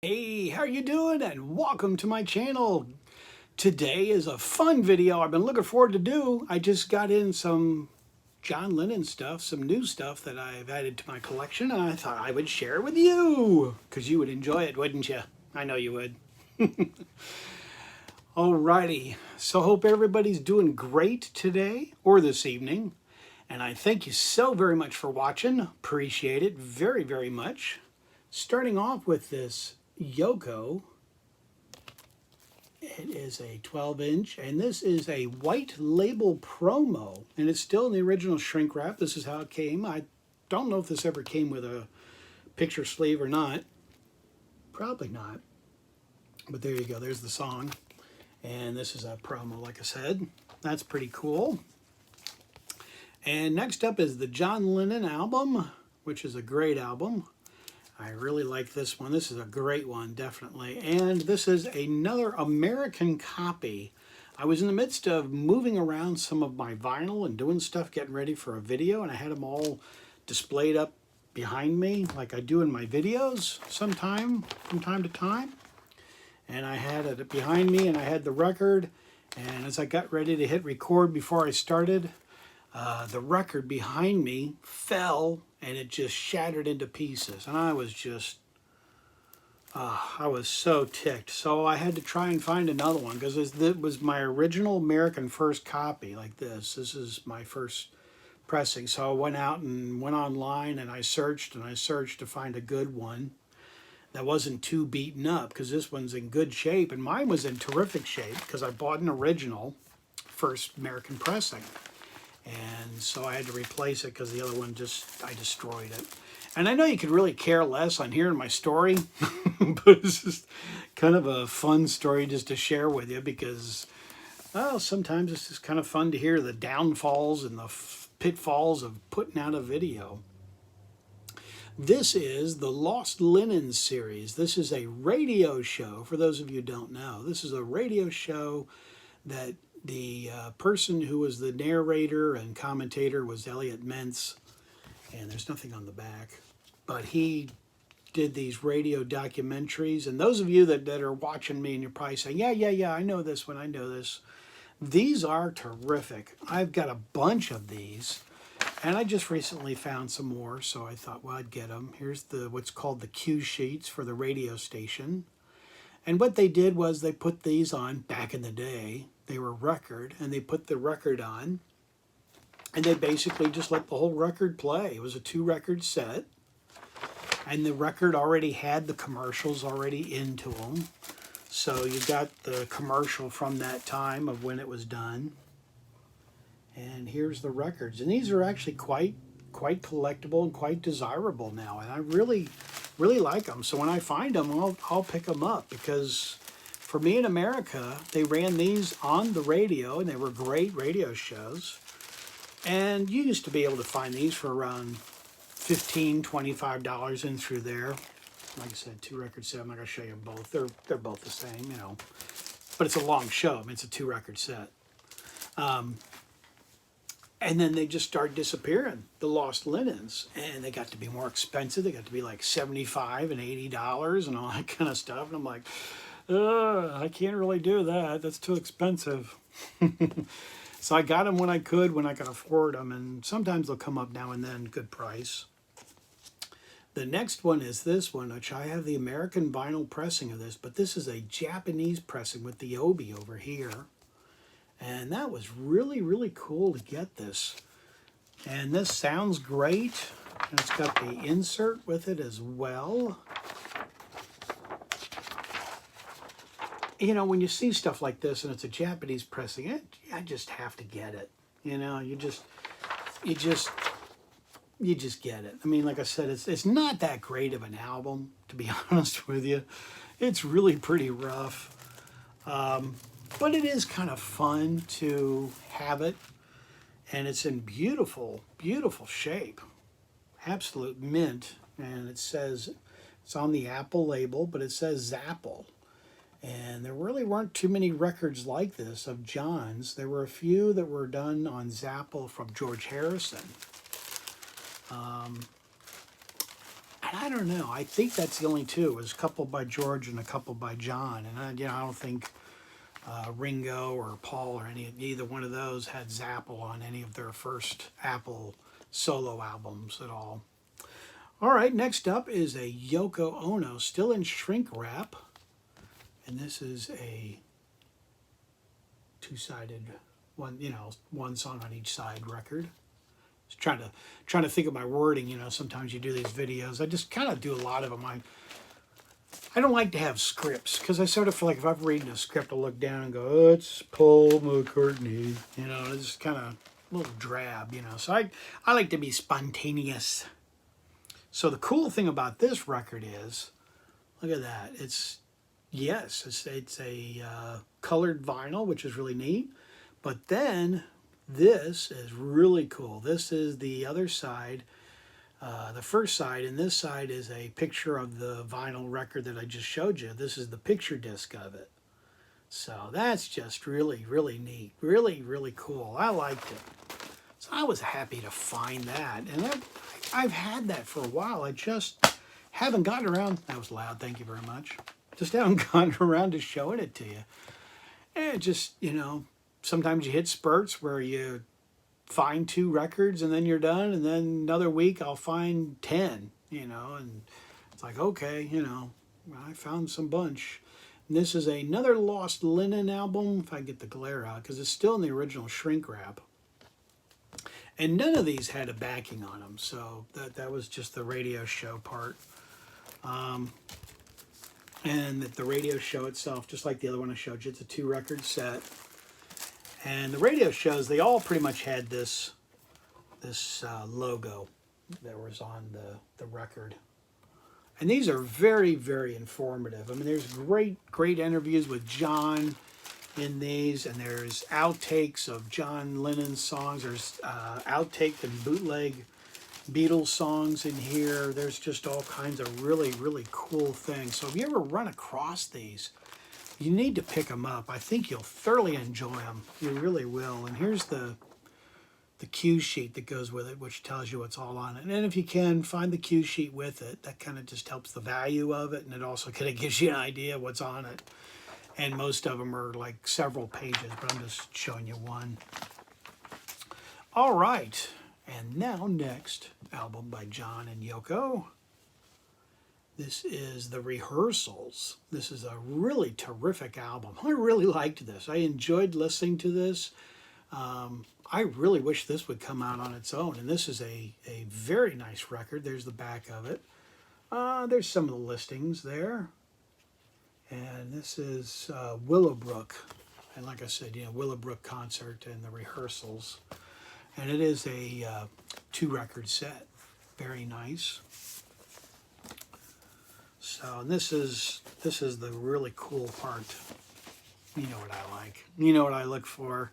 Hey, how you doing? And welcome to my channel. Today is a fun video I've been looking forward to do. I just got in some John Lennon stuff, some new stuff that I've added to my collection, and I thought I would share it with you because you would enjoy it, wouldn't you? I know you would. Alrighty, so hope everybody's doing great today or this evening. And I thank you so very much for watching. Appreciate it very, very much. Starting off with this Yoko. It is a 12-inch, and this is a white label promo, and it's still in the original shrink wrap. This is how it came. I don't know if this ever came with a picture sleeve or not. Probably not. But there you go. There's the song. And this is a promo, like I said. That's pretty cool. And next up is the John Lennon album, which is a great album. I really like this one. This is a great one, definitely. And this is another American copy. I was in the midst of moving around some of my vinyl and doing stuff, getting ready for a video, and I had them all displayed up behind me like I do in my videos from time to time. And I had it behind me, and I had the record. And as I got ready to hit record before I started, the record behind me fell and it just shattered into pieces. And I was just, I was so ticked. So I had to try and find another one because it was my original American first copy like this. This is my first pressing. So I went out and went online and I searched to find a good one that wasn't too beaten up because this one's in good shape. And mine was in terrific shape because I bought an original first American pressing. And so I had to replace it because the other one I destroyed it. And I know you could really care less on hearing my story, but it's just kind of a fun story just to share with you because, well, sometimes it's just kind of fun to hear the downfalls and the pitfalls of putting out a video. This is the Lost Lennon series. This is a radio show, for those of you who don't know. This is a radio show that the person who was the narrator and commentator was Elliot Mentz, and there's nothing on the back, but he did these radio documentaries. And those of you that are watching me and you're probably saying, yeah, I know this one, I know this. These are terrific. I've got a bunch of these, and I just recently found some more, so I thought, well, I'd get them. Here's what's called the cue sheets for the radio station. And what they did was they put these on back in the day. They were record, and they put the record on, and they basically just let the whole record play. It was a 2-record set, and the record already had the commercials already into them. So you got the commercial from that time of when it was done. And here's the records. And these are actually quite collectible and quite desirable now. And I really like them. So when I find them, I'll pick them up because for me in America, they ran these on the radio and they were great radio shows. And you used to be able to find these for around $15, $25 in through there. Like I said, 2-record set. I'm not going to show you both. They're both the same, you know. But it's a long show. I mean, it's a 2-record set. And then they just started disappearing, the Lost Lennons. And they got to be more expensive. They got to be like $75 and $80 and all that kind of stuff. And I'm like, I can't really do that. That's too expensive. So I got them when I could afford them. And sometimes they'll come up now and then, good price. The next one is this one, which I have the American vinyl pressing of this. But this is a Japanese pressing with the obi over here. And that was really cool to get this. And this sounds great. And it's got the insert with it as well. You know, when you see stuff like this and it's a Japanese pressing, I just have to get it. You know, you just get it. I mean, like I said, it's not that great of an album, to be honest with you. It's really pretty rough. But it is kind of fun to have it, and it's in beautiful shape. Absolute mint, and it says, it's on the Apple label, but it says Zapple. And there really weren't too many records like this of John's. There were a few that were done on Zapple from George Harrison. And I don't know. I think that's the only two. It was a couple by George and a couple by John. And I don't think Ringo or Paul or either one of those had Zapple on any of their first Apple solo albums at all. All right, next up is a Yoko Ono, still in shrink wrap. And this is a two-sided one, one song on each side record. Just trying to think of my wording. Sometimes you do these videos. I just kind of do a lot of them. I don't like to have scripts because I sort of feel like if I'm reading a script, I'll look down and go, oh, it's Paul McCartney. It's just kind of a little drab. So I like to be spontaneous. So the cool thing about this record is, look at that. It's a colored vinyl, which is really neat. But then this is really cool. This is the other side, the first side, and this side is a picture of the vinyl record that I just showed you. This is the picture disc of it. So that's just really, really neat. Really, really cool. I liked it. So I was happy to find that. And I've had that for a while. I just haven't gotten around. That was loud. Thank you very much. Just haven't gotten around to showing it to you. And it just, sometimes you hit spurts where you find 2 records and then you're done. And then another week I'll find 10, and it's like, okay, I found some bunch. And this is another lost Lennon album, if I can get the glare out, because it's still in the original shrink wrap. And none of these had a backing on them, so that was just the radio show part. And the radio show itself, just like the other one I showed you, it's a 2-record set. And the radio shows, they all pretty much had this logo that was on the record. And these are very, very informative. I mean, there's great interviews with John in these, and there's outtakes of John Lennon's songs. There's outtake and bootleg Beatles songs in here. There's just all kinds of really, really cool things. So if you ever run across these, you need to pick them up. I think you'll thoroughly enjoy them. You really will. And here's the cue sheet that goes with it, which tells you what's all on it. And then if you can, find the cue sheet with it. That kind of just helps the value of it, and it also kind of gives you an idea of what's on it. And most of them are like several pages, but I'm just showing you one. All right. And now next album by John and Yoko. This is the Rehearsals. This is a really terrific album. I really liked this. I enjoyed listening to this. I really wish this would come out on its own. And this is a very nice record. There's the back of it. There's some of the listings there. And this is Willowbrook. And like I said, Willowbrook Concert and the Rehearsals. And it is a 2-record set. Very nice. So and this is the really cool part. You know what I like. You know what I look for.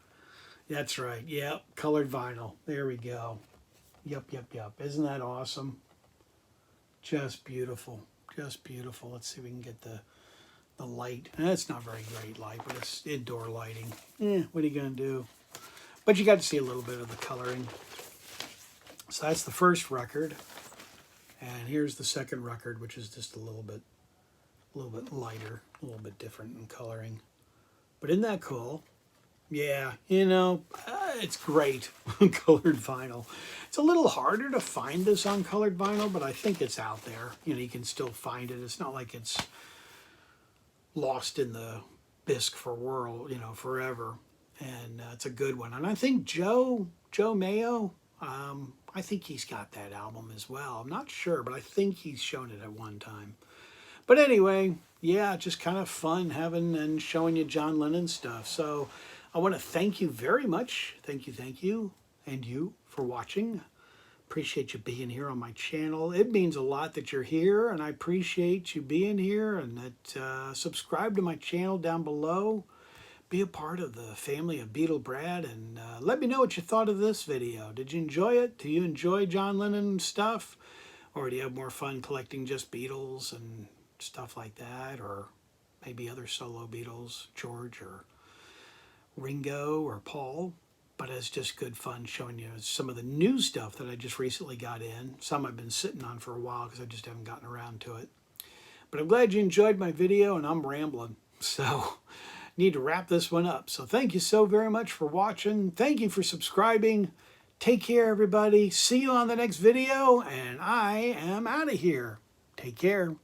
That's right. Yep. Colored vinyl. There we go. Yep. Isn't that awesome? Just beautiful. Just beautiful. Let's see if we can get the light. And it's not very great light, but it's indoor lighting. What are you going to do? But you got to see a little bit of the coloring. So that's the first record. And here's the second record, which is just a little bit lighter, a little bit different in coloring. But isn't that cool? Yeah, it's great on colored vinyl. It's a little harder to find this on colored vinyl, but I think it's out there. You can still find it. It's not like it's lost in the bisque forever. And it's a good one. And I think Joe Mayo, I think he's got that album as well. I'm not sure, but I think he's shown it at one time. But anyway, yeah, just kind of fun having and showing you John Lennon stuff. So I want to thank you very much. Thank you, and you for watching. Appreciate you being here on my channel. It means a lot that you're here, and I appreciate you being here, and that subscribe to my channel down below. Be a part of the family of Beatle Brad, and let me know what you thought of this video. Did you enjoy it? Do you enjoy John Lennon stuff? Or do you have more fun collecting just Beatles and stuff like that? Or maybe other solo Beatles, George or Ringo or Paul? but it's just good fun showing you some of the new stuff that I just recently got in. Some I've been sitting on for a while because I just haven't gotten around to it. But I'm glad you enjoyed my video, and I'm rambling. So need to wrap this one up. So thank you so very much for watching. Thank you for subscribing. Take care, everybody. See you on the next video, and I am out of here. Take care.